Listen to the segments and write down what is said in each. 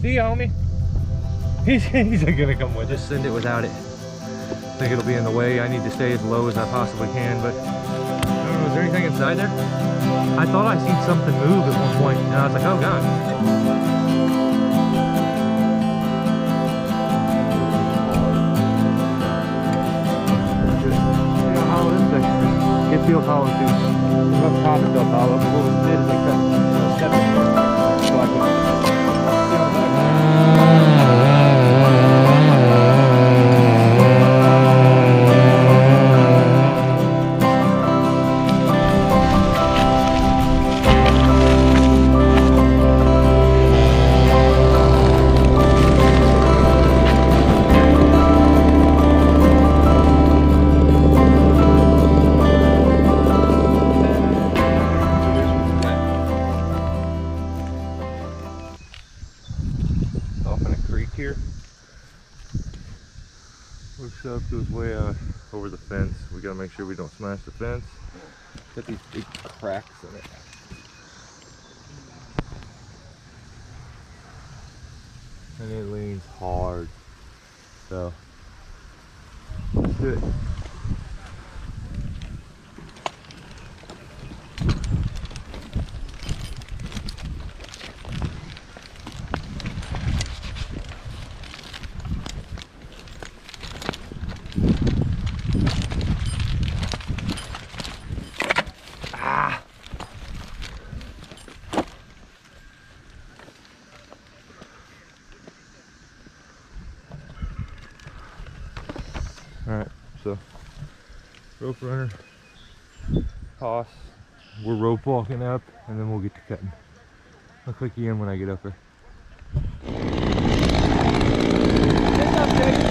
See ya, homie. He's gonna come with us. Just send it without it. I think it'll be in the way. I need to stay as low as I possibly can, but I don't know, is there anything inside there? I thought I seen something move at one point, and I was like, oh god. It feels hollow too. From up top it feels hollow. A little mid is like that. So I can feel here. Looks up, goes way out over the fence. We gotta make sure we don't smash the fence. Got these big cracks in it. And it leans hard. So let's do it. Alright, so rope runner, toss, we're rope walking up, and then we'll get to cutting. I'll click you in when I get up there. What's up, Jake?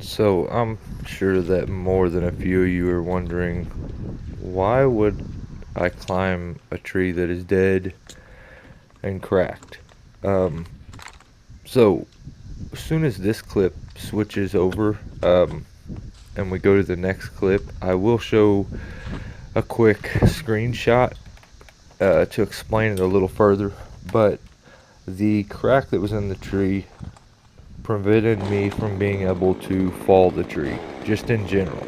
So I'm sure that more than a few of you are wondering, why would I climb a tree that is dead and cracked? So as soon as this clip switches over and we go to the next clip, I will show a quick screenshot to explain it a little further. But the crack that was in the tree prevented me from being able to fall the tree, just in general.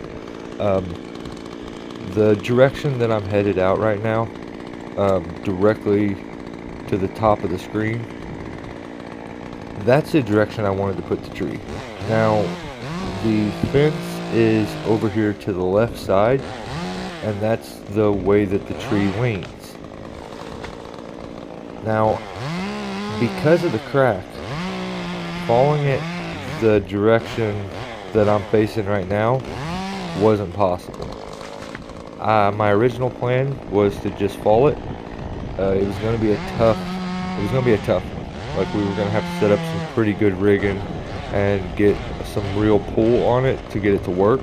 The direction that I'm headed out right now, directly to the top of the screen, that's the direction I wanted to put the tree. Now, the fence is over here to the left side, and that's the way that the tree leans. Now, because of the crack, falling it the direction that I'm facing right now wasn't possible. My original plan was to just fall it. It was going to be a tough one. Like, we were going to have to set up some pretty good rigging and get some real pull on it to get it to work.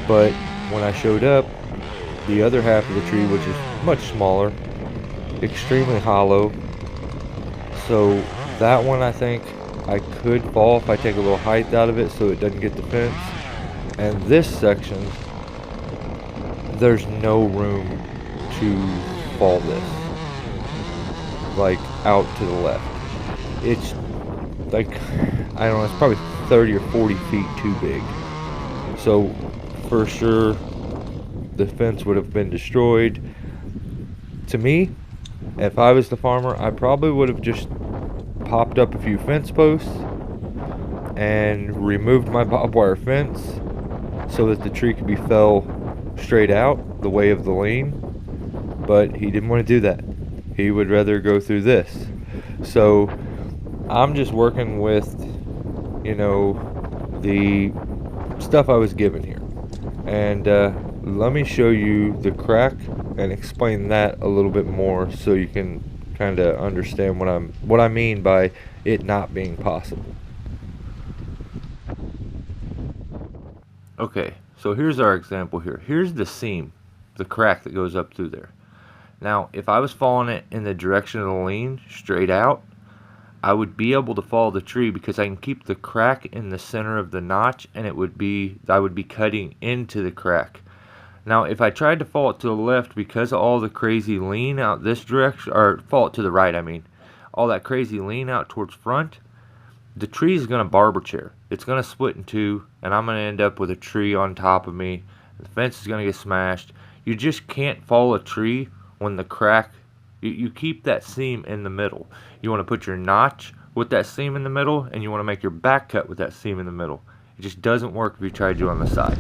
But when I showed up, the other half of the tree, which is much smaller, extremely hollow, so that one I think I could fall if I take a little height out of it so it doesn't get the fence. And this section, there's no room to fall this, like out to the left. It's like, I don't know, it's probably 30 or 40 feet too big. So for sure the fence would have been destroyed. To me, if I was the farmer, I probably would have just popped up a few fence posts and removed my barbed wire fence so that the tree could be fell straight out, the way of the lean, but he didn't want to do that. He would rather go through this. So I'm just working with, you know, the stuff I was given here. And let me show you the crack and explain that a little bit more so you can kind of understand what I mean by it not being possible. Okay, so here's our example here. Here's the seam, the crack that goes up through there. Now, if I was following it in the direction of the lean, straight out, I would be able to follow the tree because I can keep the crack in the center of the notch, and I would be cutting into the crack. Now, if I tried to fall it to the left because of all the crazy lean out this direction, or fall it to the right, I mean, all that crazy lean out towards front, the tree is going to barber chair. It's going to split in two, and I'm going to end up with a tree on top of me. The fence is going to get smashed. You just can't follow a tree when the crack, you keep that seam in the middle. You want to put your notch with that seam in the middle, and you want to make your back cut with that seam in the middle. It just doesn't work if you try to do it on the side.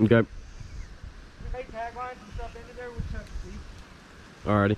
Okay. We make taglines and stuff into there, we'll check the seat. Alrighty.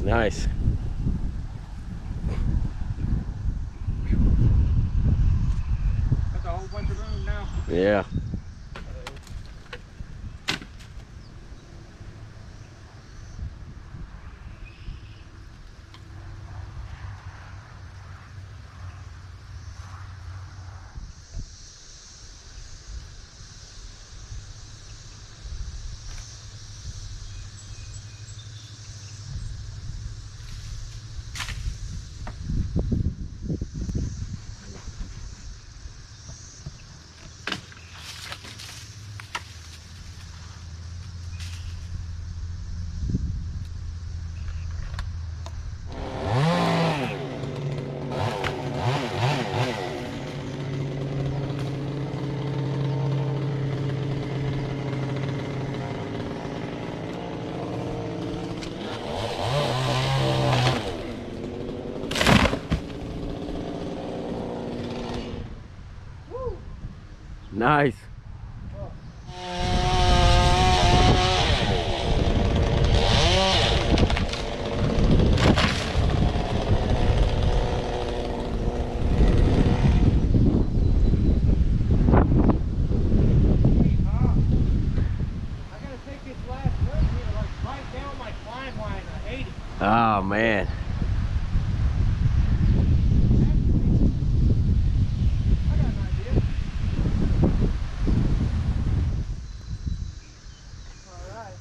Nice. That's a whole bunch of room now. Yeah. Nice. I gotta take this last run here, like right down my climb line. I hate it. Oh man. I got an idea. All right.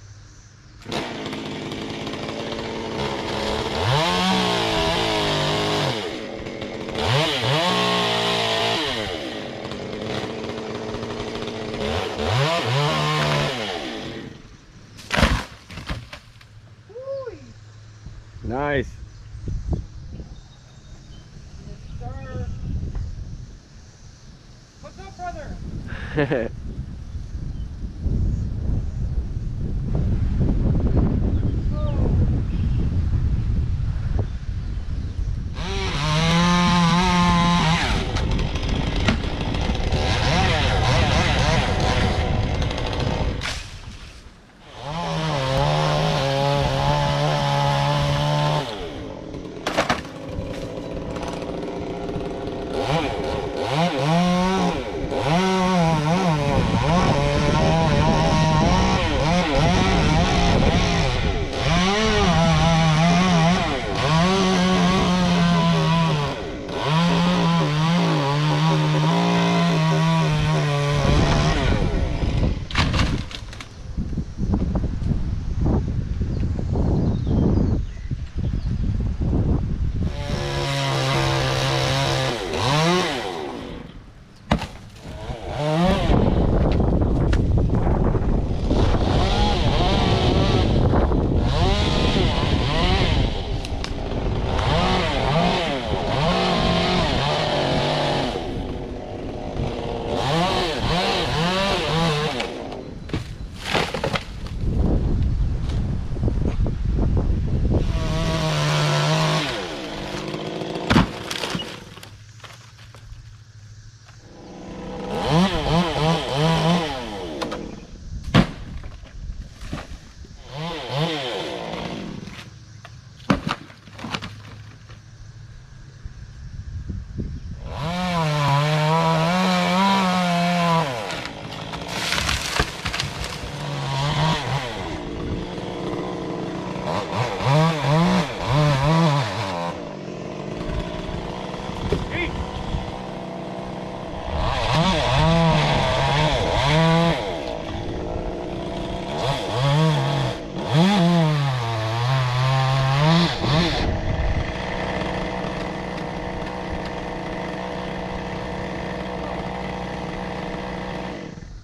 Woo! Nice. Yes, sir. What's up, brother?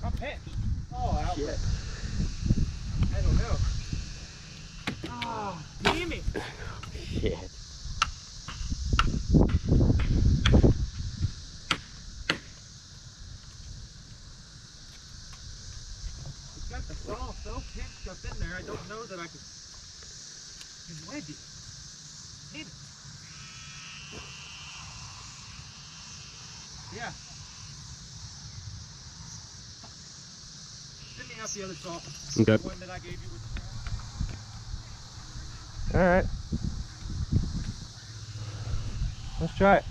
I'm pissed. Oh, Albert. I don't know. Ah, damn it. Shit. It's got the saw so pinched up in there, I don't know that I can wedge it. Hit it. Yeah. Send me me out the other saw. Okay. The one that I gave you with All right. Let's try it.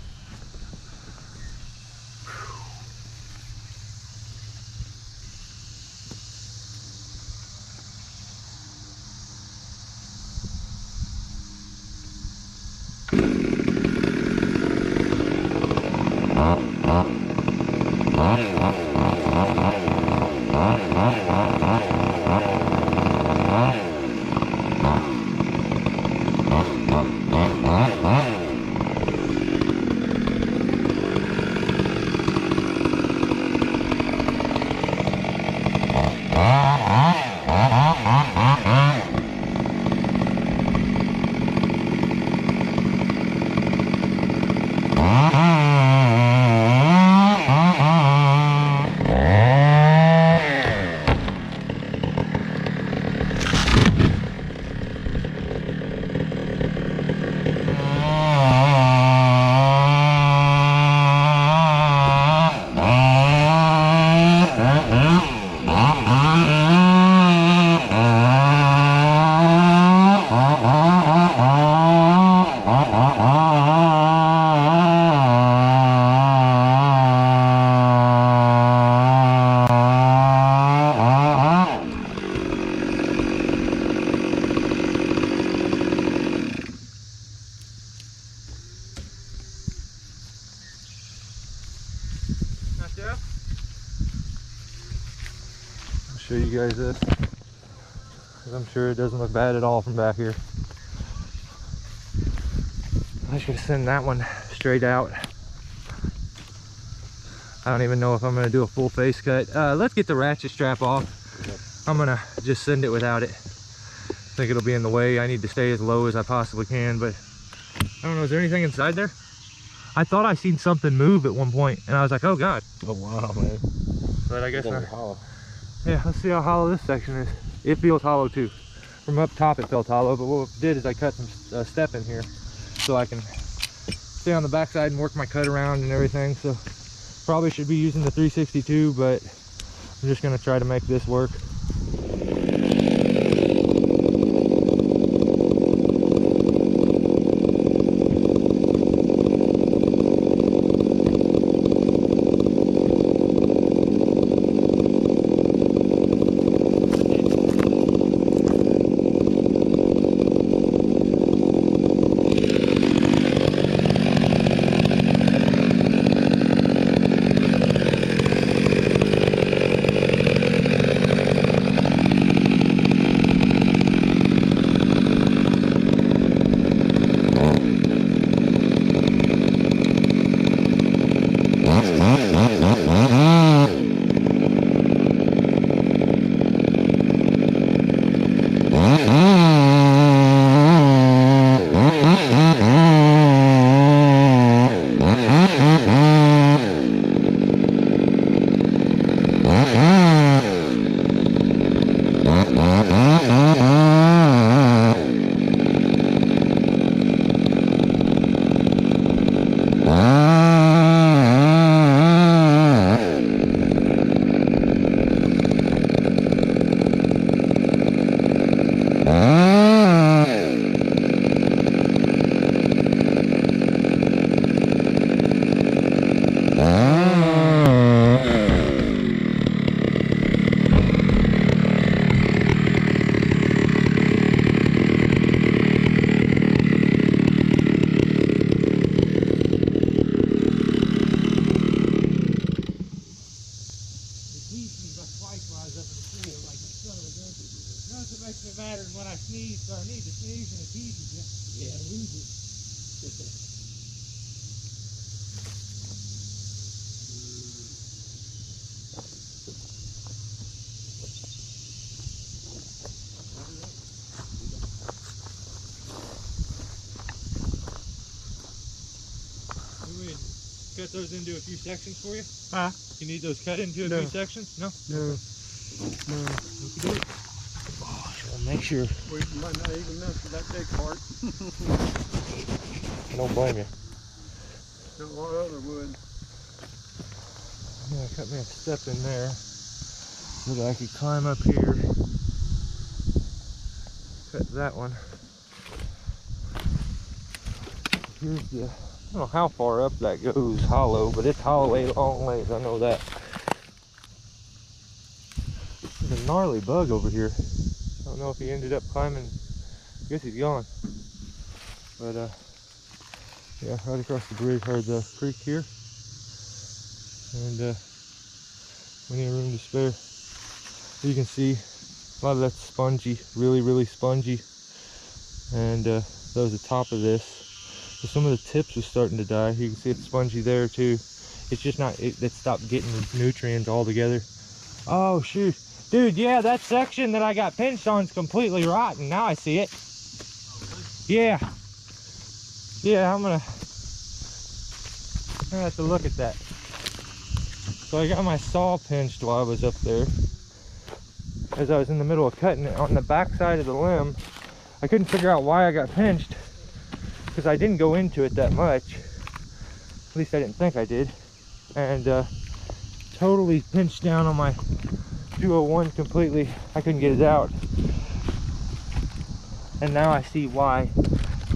I'll show you guys this, because I'm sure it doesn't look bad at all from back here. I'm just gonna send that one straight out. I don't even know if I'm gonna do a full face cut. Let's get the ratchet strap off. I'm gonna just send it without it. I think it'll be in the way. I need to stay as low as I possibly can, but I don't know, is there anything inside there? I thought I seen something move at one point, and I was like, oh God. Oh wow, man. But I guess It's not. gonna be hollow. Yeah, let's see how hollow this section is. It feels hollow too. From up top it felt hollow, but what I did is I cut some step in here so I can stay on the backside and work my cut around and everything. So probably should be using the 362, but I'm just gonna try to make this work. When I sneeze, or I need to sneeze and it teases you. Yeah, lose it. Cut those into a few sections for you? Huh? You need those cut into a few sections? No? No. No. Oh, so make sure. We might not even mess with that big part. I don't blame you. No, our other wood. Yeah, cut me a step in there. so that I could climb up here. Cut that one. Here's the, I don't know how far up that goes hollow, but it's hollow a long ways, I know that. There's a gnarly bug over here. I don't know if he ended up climbing. I guess he's gone. But yeah, right across the bridge, or the creek here. And plenty of room to spare. You can see a lot of that's spongy, really spongy. And that was the top of this. So some of the tips was starting to die. You can see it's spongy there too. It's just not, it stopped getting the nutrients all together. Oh shoot. Dude, yeah, that section that I got pinched on is completely rotten. Now I see it. Yeah. Yeah, I'm gonna have to look at that. So I got my saw pinched while I was up there. As I was in the middle of cutting it on the back side of the limb. I couldn't figure out why I got pinched, because I didn't go into it that much. At least I didn't think I did. And totally pinched down on my 201 completely. I couldn't get it out. And now I see why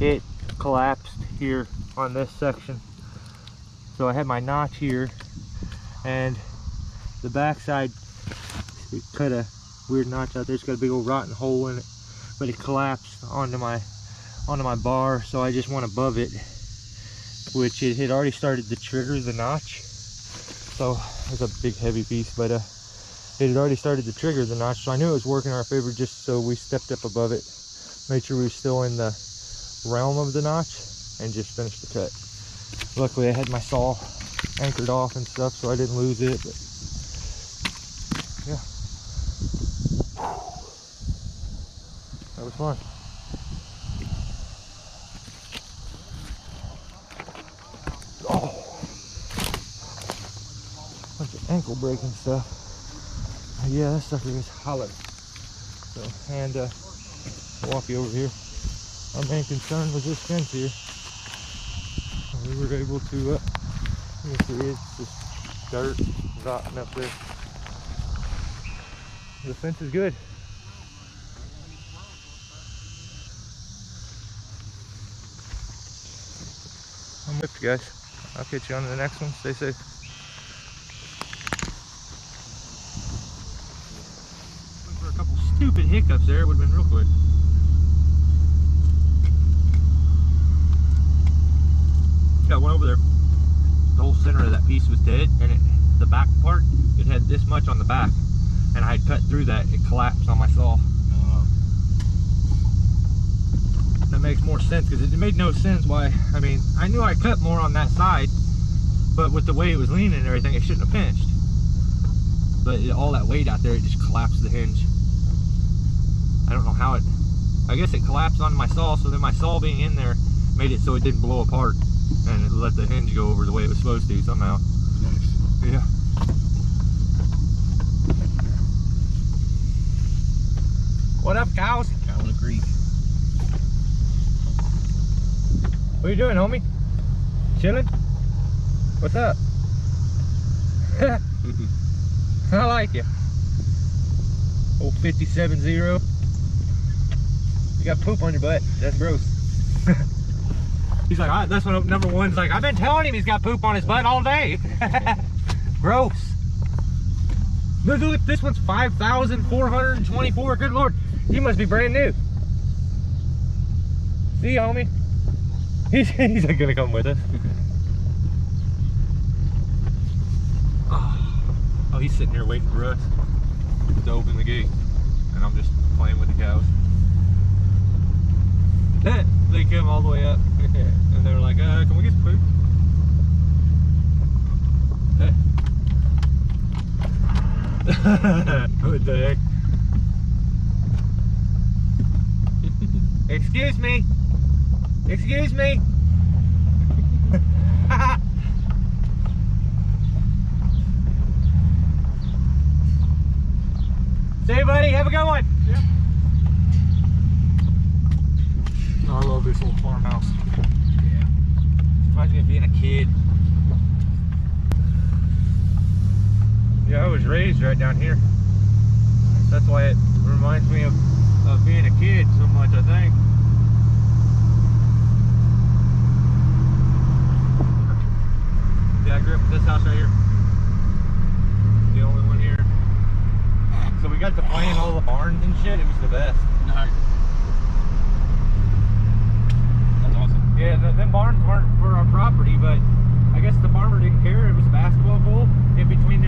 it collapsed here on this section. So I had my notch here, and the backside, it cut a weird notch out there. It's got a big old rotten hole in it, but it collapsed onto my bar. So I just went above it, which it had already started to trigger the notch. So it's a big heavy piece, but it had already started to trigger the notch. So I knew it was working in our favor, just so we stepped up above it, made sure we were still in the realm of the notch, and just finished the cut. Luckily I had my saw anchored off and stuff, so I didn't lose it. But yeah, that was fun. Oh, bunch of ankle breaking stuff. Yeah, that sucker is hollow. So, and I'll walk you over here. Our main concern was this fence here. We were able to, you can see it's just dirt rotting up there. The fence is good. I'm with you guys. I'll catch you on the next one. Stay safe. For a couple stupid hiccups there, it would have been real quick. Got one over there. The whole center of that piece was dead, and the back part, it had this much on the back, and I had cut through that. It collapsed on my saw. That makes more sense, because it made no sense why. I mean, I knew I cut more on that side, but with the way it was leaning and everything, it shouldn't have pinched. But all that weight out there, it just collapsed the hinge. I don't know how it, I guess it collapsed onto my saw, so then my saw being in there made it so it didn't blow apart, and it let the hinge go over the way it was supposed to somehow. Nice. Yeah. What up, cows? Cow in the creek. What are you doing, homie? Chilling? What's up? I like you. Old 57-0. You got poop on your butt. That's gross. He's like, that's what number one's like. I've been telling him he's got poop on his butt all day. Gross. Look, this one's 5,424. Good Lord. You must be brand new. See, homie? He's not gonna come with us. Oh, he's sitting here waiting for us to open the gate, and I'm just playing with the cows. They come all the way up, and they're like, can we get some food? What the heck? Excuse me. Excuse me. See you, buddy. Have a good one. Yeah. Oh, I love this little farmhouse. Yeah. Reminds me of being a kid. Yeah, I was raised right down here. That's why it reminds me of being a kid so much, I think. Yeah, I grew up at this house right here. The only one here. So we got to play in all the barns and shit. It was the best. Nice. That's awesome. Yeah, them barns weren't for our property, but I guess the farmer didn't care. It was a basketball goal in between